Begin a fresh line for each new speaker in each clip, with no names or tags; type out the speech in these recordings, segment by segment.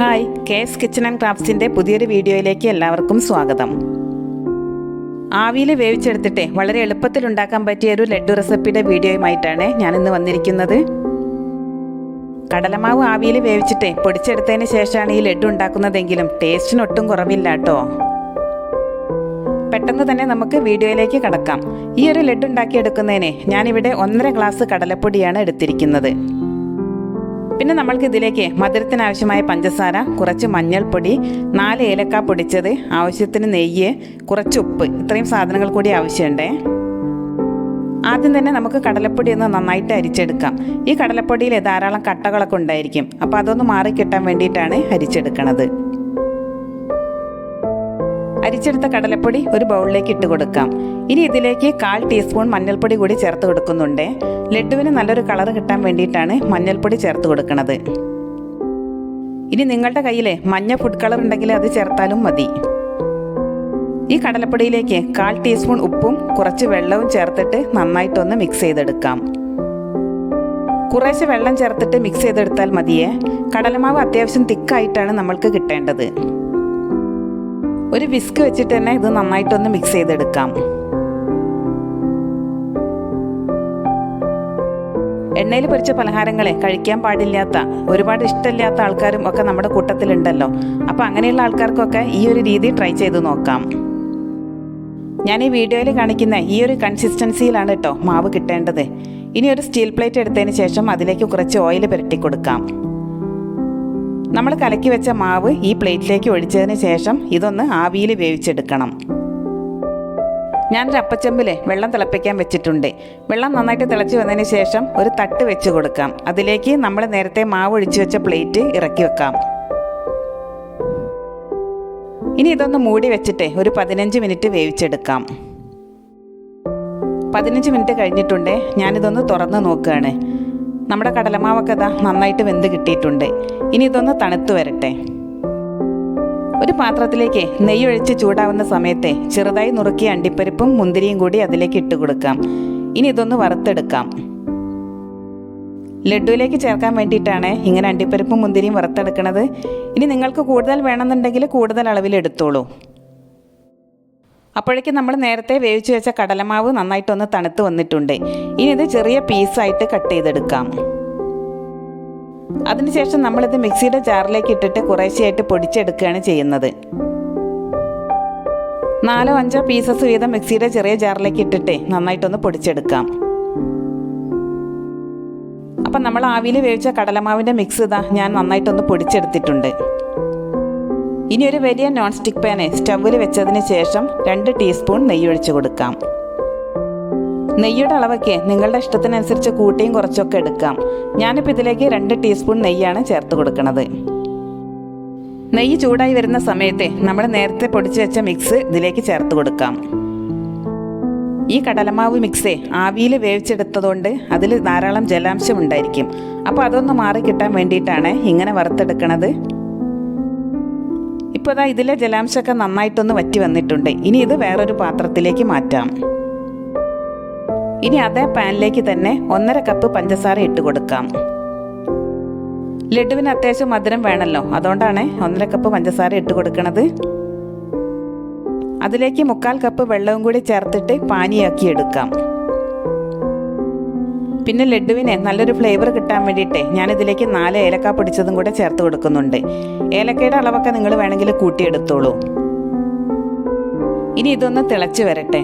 Hi, case kitchen and ക്രാഫ്റ്റ്സിൻ്റെ പുതിയൊരു വീഡിയോയിലേക്ക് എല്ലാവർക്കും സ്വാഗതം. ആവിയിൽ വേവിച്ചെടുത്തിട്ട് വളരെ എളുപ്പത്തിൽ ഉണ്ടാക്കാൻ പറ്റിയ ഒരു ലഡ്ഡു റെസിപ്പിയുടെ വീഡിയോയുമായിട്ടാണ് ഞാനിന്ന് വന്നിരിക്കുന്നത്. കടലമാവ് ആവിയിൽ വേവിച്ചിട്ട് പൊടിച്ചെടുത്തതിന് ശേഷമാണ് ഈ ലഡ്ഡു ഉണ്ടാക്കുന്നതെങ്കിലും ടേസ്റ്റിനൊട്ടും കുറവില്ല കേട്ടോ. പെട്ടെന്ന് തന്നെ നമുക്ക് വീഡിയോയിലേക്ക് കടക്കാം. ഈ ഒരു ലഡ്ഡു ഉണ്ടാക്കിയെടുക്കുന്നതിന് ഞാനിവിടെ 1.5 ഗ്ലാസ് കടലപ്പൊടിയാണ് എടുത്തിരിക്കുന്നത്. പിന്നെ നമ്മൾക്ക് ഇതിലേക്ക് മധുരത്തിനാവശ്യമായ പഞ്ചസാര, കുറച്ച് മഞ്ഞൾപ്പൊടി, 4 ഏലക്ക പൊടിച്ചത്, ആവശ്യത്തിന് നെയ്യ്, കുറച്ച് ഉപ്പ്, ഇത്രയും സാധനങ്ങൾ കൂടി ആവശ്യമുണ്ടേ. ആദ്യം തന്നെ നമുക്ക് കടലപ്പൊടി ഒന്ന് നന്നായിട്ട് അരിച്ചെടുക്കാം. ഈ കടലപ്പൊടിയിൽ ധാരാളം കട്ടകളൊക്കെ ഉണ്ടായിരിക്കും, അപ്പോൾ അതൊന്ന് മാറിക്കിട്ടാൻ വേണ്ടിയിട്ടാണ് അരിച്ചെടുക്കണത്. അരിച്ചെടുത്ത കടലപ്പൊടി ഒരു ബൗളിലേക്ക് ഇട്ട് കൊടുക്കാം. ഇനി ഇതിലേക്ക് 1/4 ടീസ്പൂൺ മഞ്ഞൾപ്പൊടി കൂടി ചേർത്ത് കൊടുക്കുന്നുണ്ട്. ലഡ്ഡുവിന് നല്ലൊരു കളർ കിട്ടാൻ വേണ്ടിയിട്ടാണ് മഞ്ഞൾപ്പൊടി ചേർത്ത് കൊടുക്കുന്നത്. ഇനി നിങ്ങളുടെ കയ്യിൽ മഞ്ഞ ഫുഡ് കളർ ഉണ്ടെങ്കിൽ അത് ചേർത്താലും മതി. ഈ കടലപ്പൊടിയിലേക്ക് 1/4 ടീസ്പൂൺ ഉപ്പും കുറച്ച് വെള്ളവും ചേർത്തിട്ട് നന്നായിട്ടൊന്ന് മിക്സ് ചെയ്തെടുക്കാം. കുറേശ്ശെ വെള്ളം ചേർത്തിട്ട് മിക്സ് ചെയ്തെടുത്താൽ മതിയേ. കടലമാവ് അത്യാവശ്യം തിക്കായിട്ടാണ് നമ്മൾക്ക് കിട്ടേണ്ടത്. ഒരു വിസ്ക് വെച്ചിട്ട് തന്നെ ഇത് നന്നായിട്ടൊന്ന് മിക്സ് ചെയ്തെടുക്കാം. എണ്ണയിൽ പൊരിച്ച പലഹാരങ്ങളെ കഴിക്കാൻ പാടില്ലാത്ത, ഒരുപാട് ഇഷ്ടമില്ലാത്ത ആൾക്കാരും ഒക്കെ നമ്മുടെ കൂട്ടത്തിലുണ്ടല്ലോ. അപ്പോൾ അങ്ങനെയുള്ള ആൾക്കാർക്കൊക്കെ ഈ ഒരു രീതി ട്രൈ ചെയ്ത് നോക്കാം. ഞാൻ ഈ വീഡിയോയിൽ കാണിക്കുന്ന ഈ ഒരു കൺസിസ്റ്റൻസിയിലാണ് കേട്ടോ മാവ് കിട്ടേണ്ടത്. ഇനി ഒരു സ്റ്റീൽ പ്ലേറ്റ് എടുത്തതിന് ശേഷം അതിലേക്ക് കുറച്ച് ഓയിൽ പുരട്ടി കൊടുക്കാം. നമ്മൾ കലക്കി വെച്ച മാവ് ഈ പ്ലേറ്റിലേക്ക് ഒഴിച്ചതിന് ശേഷം ഇതൊന്ന് ആവിയിൽ വേവിച്ചെടുക്കണം. ഞാനൊരു അപ്പച്ചമ്പിൽ വെള്ളം തിളപ്പിക്കാൻ വെച്ചിട്ടുണ്ട്. വെള്ളം നന്നായിട്ട് തിളച്ച് വന്നതിന് ശേഷം ഒരു തട്ട് വെച്ച് കൊടുക്കാം. അതിലേക്ക് നമ്മൾ നേരത്തെ മാവ് ഒഴിച്ചു വെച്ച പ്ലേറ്റ് ഇറക്കി വെക്കാം. ഇനി ഇതൊന്ന് മൂടി വെച്ചിട്ട് ഒരു 15 മിനിറ്റ് വേവിച്ചെടുക്കാം. 15 മിനിറ്റ് കഴിഞ്ഞിട്ടുണ്ട്. ഞാനിതൊന്ന് തുറന്ന് നോക്കുകയാണ്. നമ്മുടെ കടലമാവൊക്കെ നന്നായിട്ട് വെന്ത് കിട്ടിയിട്ടുണ്ട്. ഇനി ഇതൊന്ന് തണുത്ത് വരട്ടെ. ഒരു പാത്രത്തിലേക്ക് നെയ്യ് ഒഴിച്ച് ചൂടാവുന്ന സമയത്ത് ചെറുതായി നുറുക്കിയ അണ്ടിപ്പരിപ്പും മുന്തിരിയും കൂടി അതിലേക്ക് ഇട്ട് കൊടുക്കാം. ഇനി ഇതൊന്ന് വറുത്തെടുക്കാം. ലഡ്ഡുവിലേക്ക് ചേർക്കാൻ വേണ്ടിയിട്ടാണ് ഇങ്ങനെ അണ്ടിപ്പരിപ്പും മുന്തിരിയും വറുത്തെടുക്കുന്നത്. ഇനി നിങ്ങൾക്ക് കൂടുതൽ വേണമെന്നുണ്ടെങ്കിൽ കൂടുതൽ അളവിൽ എടുത്തോളൂ. അപ്പോഴേക്കും നമ്മൾ നേരത്തെ വേവിച്ച് വെച്ച കടലമാവ് നന്നായിട്ടൊന്ന് തണുത്ത് വന്നിട്ടുണ്ട്. ഇനി ഇത് ചെറിയ പീസായിട്ട് കട്ട് ചെയ്തെടുക്കാം. അതിനുശേഷം നമ്മളിത് മിക്സിയുടെ ജാറിലേക്ക് ഇട്ടിട്ട് കുറേശ്ശെയായിട്ട് പൊടിച്ചെടുക്കുകയാണ് ചെയ്യുന്നത്. 4-5 പീസസ് വീതം മിക്സിയുടെ ചെറിയ ജാറിലേക്ക് ഇട്ടിട്ട് നന്നായിട്ടൊന്ന് പൊടിച്ചെടുക്കാം. അപ്പം നമ്മൾ ആവിയിൽ വേവിച്ച കടലമാവിൻ്റെ മിക്സ് ഞാൻ നന്നായിട്ടൊന്ന് പൊടിച്ചെടുത്തിട്ടുണ്ട്. ഇനി ഒരു വലിയ നോൺ സ്റ്റിക്ക് പാന് സ്റ്റൗവിൽ വെച്ചതിന് ശേഷം 2 ടീസ്പൂൺ നെയ്യ് ഒഴിച്ച് കൊടുക്കാം. നെയ്യുടെ അളവൊക്കെ നിങ്ങളുടെ ഇഷ്ടത്തിനനുസരിച്ച് കൂട്ടിയും കുറച്ചൊക്കെ എടുക്കാം. ഞാനിപ്പോൾ ഇതിലേക്ക് 2 ടീസ്പൂൺ നെയ്യാണ് ചേർത്ത് കൊടുക്കുന്നത്. നെയ്യ് ചൂടായി വരുന്ന സമയത്ത് നമ്മൾ നേരത്തെ പൊടിച്ച് വെച്ച മിക്സ് ഇതിലേക്ക് ചേർത്ത് കൊടുക്കാം. ഈ കടലമാവ് മിക്സേ ആവിയിൽ വേവിച്ചെടുത്തതുകൊണ്ട് അതിൽ ധാരാളം ജലാംശം ഉണ്ടായിരിക്കും. അപ്പോൾ അതൊന്ന് മാറി കിട്ടാൻ വേണ്ടിയിട്ടാണ് ഇങ്ങനെ വറുത്തെടുക്കണത്. ഇപ്പോൾ ഇതിലെ ജലാംശമൊക്കെ നന്നായിട്ടൊന്ന് വറ്റി വന്നിട്ടുണ്ട്. ഇനി ഇത് വേറൊരു പാത്രത്തിലേക്ക് മാറ്റാം. ഇനി അതേ പാനിലേക്ക് തന്നെ 1.5 കപ്പ് പഞ്ചസാര ഇട്ട് കൊടുക്കാം. ലഡുവിന് അത്യാവശ്യം മധുരം വേണമല്ലോ, അതുകൊണ്ടാണ് 1.5 കപ്പ് പഞ്ചസാര ഇട്ട് കൊടുക്കുന്നത്. അതിലേക്ക് 1/4 കപ്പ് വെള്ളവും കൂടി ചേർത്തിട്ട് പാനിയാക്കി എടുക്കാം. പിന്നെ ലഡുവിന് നല്ലൊരു ഫ്ലേവർ കിട്ടാൻ വേണ്ടിയിട്ട് ഞാനിതിലേക്ക് 4 ഏലക്ക പൊടിച്ചതും കൂടെ ചേർത്ത് കൊടുക്കുന്നുണ്ട്. ഏലക്കയുടെ അളവൊക്കെ നിങ്ങൾ വേണമെങ്കിൽ കൂട്ടിയെടുത്തോളൂ. ഇനി ഇതൊന്ന് തിളച്ച് വരട്ടെ.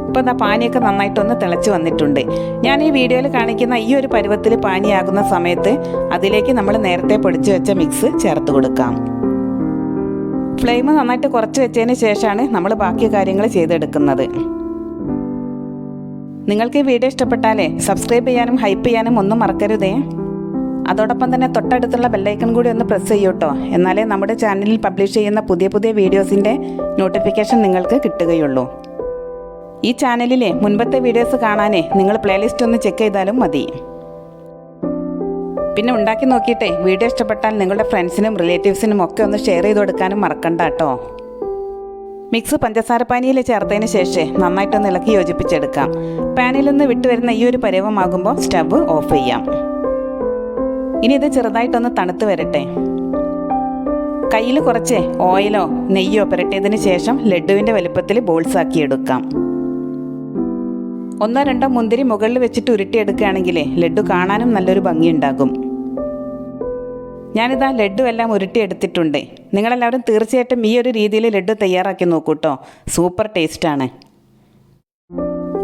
ഇപ്പോൾ പാനിയൊക്കെ നന്നായിട്ടൊന്ന് തിളച്ച് വന്നിട്ടുണ്ട്. ഞാൻ ഈ വീഡിയോയിൽ കാണിക്കുന്ന ഈ ഒരു പരുവത്തിൽ പാനിയാകുന്ന സമയത്ത് അതിലേക്ക് നമ്മൾ നേരത്തെ പൊടിച്ച് വെച്ച മിക്സ് ചേർത്ത് കൊടുക്കാം. ഫ്ലെയിം നന്നായിട്ട് കുറച്ച് വെച്ചതിന് ശേഷമാണ് നമ്മൾ ബാക്കി കാര്യങ്ങൾ ചെയ്തെടുക്കുന്നത്. നിങ്ങൾക്ക് ഈ വീഡിയോ ഇഷ്ടപ്പെട്ടാലേ സബ്സ്ക്രൈബ് ചെയ്യാനും ഹൈപ്പ് ചെയ്യാനും ഒന്നും മറക്കരുതേ. അതോടൊപ്പം തന്നെ തൊട്ടടുത്തുള്ള ബെല്ലൈക്കൺ കൂടി ഒന്ന് പ്രസ് ചെയ്യൂട്ടോ. എന്നാലേ നമ്മുടെ ചാനലിൽ പബ്ലിഷ് ചെയ്യുന്ന പുതിയ പുതിയ വീഡിയോസിൻ്റെ നോട്ടിഫിക്കേഷൻ നിങ്ങൾക്ക് കിട്ടുകയുള്ളൂ. ഈ ചാനലിലെ മുൻപത്തെ വീഡിയോസ് കാണാനേ നിങ്ങൾ പ്ലേലിസ്റ്റ് ഒന്ന് ചെക്ക് ചെയ്താലും മതി. പിന്നെ ഉണ്ടാക്കി നോക്കിയിട്ടേ വീഡിയോ ഇഷ്ടപ്പെട്ടാൽ നിങ്ങളുടെ ഫ്രണ്ട്സിനും റിലേറ്റീവ്സിനും ഒക്കെ ഒന്ന് ഷെയർ ചെയ്ത് കൊടുക്കാനും മറക്കണ്ട കേട്ടോ. മിക്സ് പഞ്ചസാര പാനിയിൽ ചേർത്തതിന് ശേഷം നന്നായിട്ടൊന്ന് ഇളക്കി യോജിപ്പിച്ചെടുക്കാം. പാനിൽ നിന്ന് വിട്ടുവരുന്ന ഈ ഒരു പരുവമാകുമ്പോൾ സ്റ്റവ് ഓഫ് ചെയ്യാം. ഇനി ഇത് ചെറുതായിട്ടൊന്ന് തണുത്ത് വരട്ടെ. കയ്യിൽ കുറച്ച് ഓയിലോ നെയ്യോ പുരട്ടിയതിന് ശേഷം ലഡുവിൻ്റെ വലുപ്പത്തിൽ ബോൾസ് ആക്കി എടുക്കാം. 1-2 മുന്തിരി മുകളിൽ വെച്ചിട്ട് ഉരുട്ടിയെടുക്കുകയാണെങ്കിൽ ലഡു കാണാനും നല്ലൊരു ഭംഗിയുണ്ടാകും. ഞാനിതാ ലഡു എല്ലാം ഉരുട്ടിയെടുത്തിട്ടുണ്ട്. നിങ്ങളെല്ലാവരും തീർച്ചയായിട്ടും ഈ ഒരു രീതിയിൽ ലഡു തയ്യാറാക്കി നോക്കൂട്ടോ. സൂപ്പർ ടേസ്റ്റാണ്.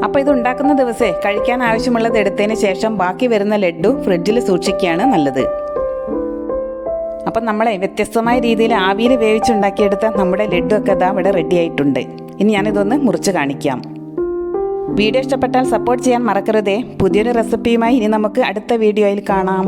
അപ്പോൾ ഇത് ഉണ്ടാക്കുന്ന ദിവസേ കഴിക്കാൻ ആവശ്യമുള്ളത് എടുത്തതിന് ശേഷം ബാക്കി വരുന്ന ലഡു ഫ്രിഡ്ജിൽ സൂക്ഷിക്കുകയാണ് നല്ലത്. അപ്പം നമ്മളെ വ്യത്യസ്തമായ രീതിയിൽ ആവിയിൽ വേവിച്ചുണ്ടാക്കിയെടുത്ത നമ്മുടെ ലഡു ഒക്കെ ഇതാ ഇവിടെ റെഡി ആയിട്ടുണ്ട്. ഇനി ഞാനിതൊന്ന് മുറിച്ച് കാണിക്കാം. വീഡിയോ ഇഷ്ടപ്പെട്ടാൽ സപ്പോർട്ട് ചെയ്യാൻ മറക്കരുതേ. പുതിയൊരു റെസിപ്പിയുമായി ഇനി നമുക്ക് അടുത്ത വീഡിയോയിൽ കാണാം.